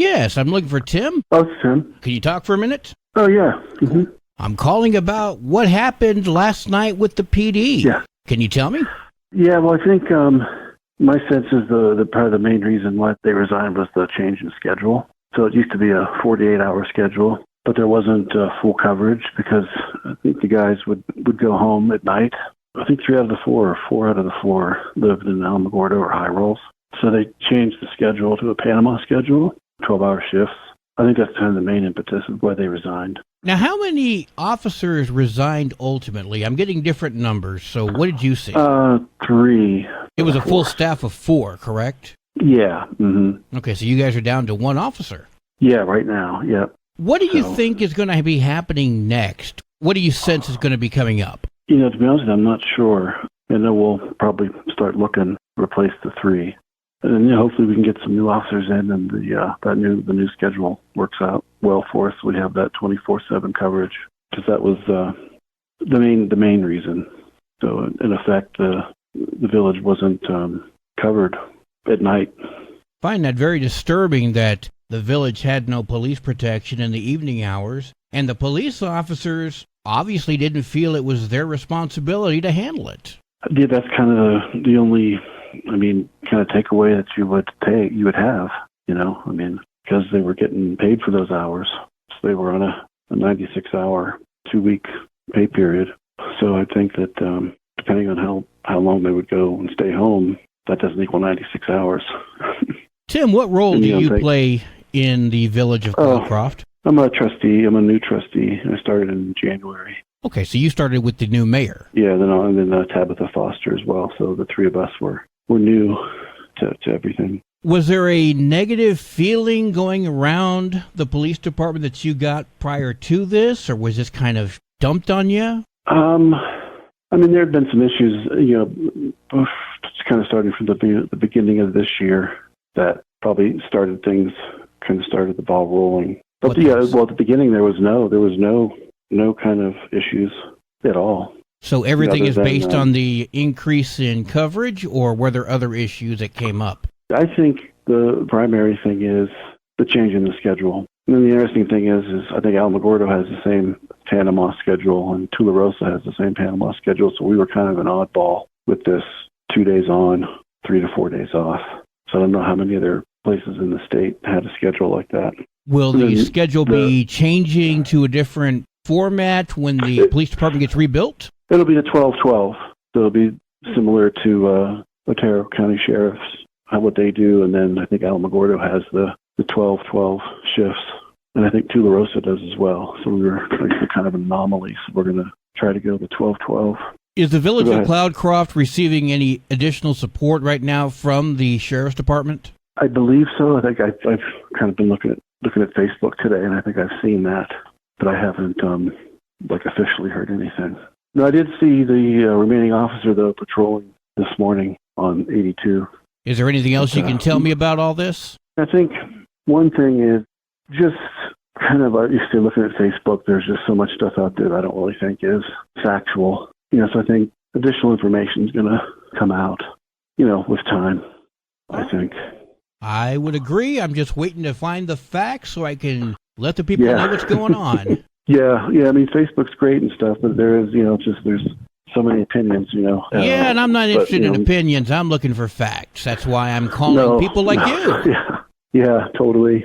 Yes, I'm looking for Tim. Oh, it's Tim. Can you talk for a minute? Oh, yeah. Mm-hmm. I'm calling about what happened last night with the PD. Yeah. Can you tell me? Yeah, well, I think my sense is the part of the main reason why they resigned was the change in schedule. So it used to be a 48-hour schedule, but there wasn't full coverage because I think the guys would go home at night. I think 3 out of the 4 or 4 out of the 4 lived in Alamogordo or High Rolls. So they changed the schedule to a Panama schedule, 12-hour shifts. I think that's kind of the main impetus of why they resigned. Now, how many officers resigned ultimately? I'm getting different numbers, so what did you see? 3. It was a full staff of 4, correct? Yeah. Mm-hmm. Okay, so you guys are down to 1 officer. Yeah, right now, yeah. What do you think is going to be happening next? What do you sense is going to be coming up? To be honest with you, I'm not sure. I know we'll probably start looking to replace the 3. And then, hopefully we can get some new officers in, and the new schedule works out well for us. We have that 24/7 coverage because that was the main reason. So in effect, the village wasn't covered at night. I find that very disturbing that the village had no police protection in the evening hours, and the police officers obviously didn't feel it was their responsibility to handle it. Yeah, that's kind of the only, kind of takeaway that you would have, because they were getting paid for those hours. So they were on a 96-hour, 2-week pay period. So I think that depending on how long they would go and stay home, that doesn't equal 96 hours. Tim, what role do you play in the village of Cloudcroft? I'm a trustee. I'm a new trustee. I started in January. Okay, so you started with the new mayor. Yeah, then Tabitha Foster as well. So the 3 of us were new to everything. Was there a negative feeling going around the police department that you got prior to this, or was this kind of dumped on you? There had been some issues, just kind of starting from the beginning of this year that probably started the ball rolling. But at the beginning there was no kind of issues at all. So everything is based on the increase in coverage, or were there other issues that came up? I think the primary thing is the change in the schedule. And then the interesting thing is I think Alamogordo has the same Panama schedule, and Tularosa has the same Panama schedule. So we were kind of an oddball with this 2 days on, 3 to 4 days off. So I don't know how many other places in the state had a schedule like that. Will the schedule be changing to a different format when the police department gets rebuilt? It'll be the 12-12. So it'll be similar to Otero County Sheriff's, what they do, and then I think Alamogordo has the 12-12 shifts, and I think Tularosa does as well. So we were kind of an anomaly, so we're going to try to go the 12-12. Is the village of Cloudcroft receiving any additional support right now from the sheriff's department? I believe so. I think I've kind of been looking at Facebook today, and I think I've seen that, but I haven't officially heard anything. No, I did see the remaining officer though patrolling this morning on 82. Is there anything else you can tell me about all this? I think one thing is just kind of, you see, looking at Facebook, there's just so much stuff out there that I don't really think is factual. So I think additional information is going to come out, with time, I think. I would agree. I'm just waiting to find the facts so I can let the people know what's going on. Yeah. Facebook's great and stuff, but there is, there's so many opinions, and I'm not interested in opinions. I'm looking for facts. That's why I'm calling people like you. Yeah, totally.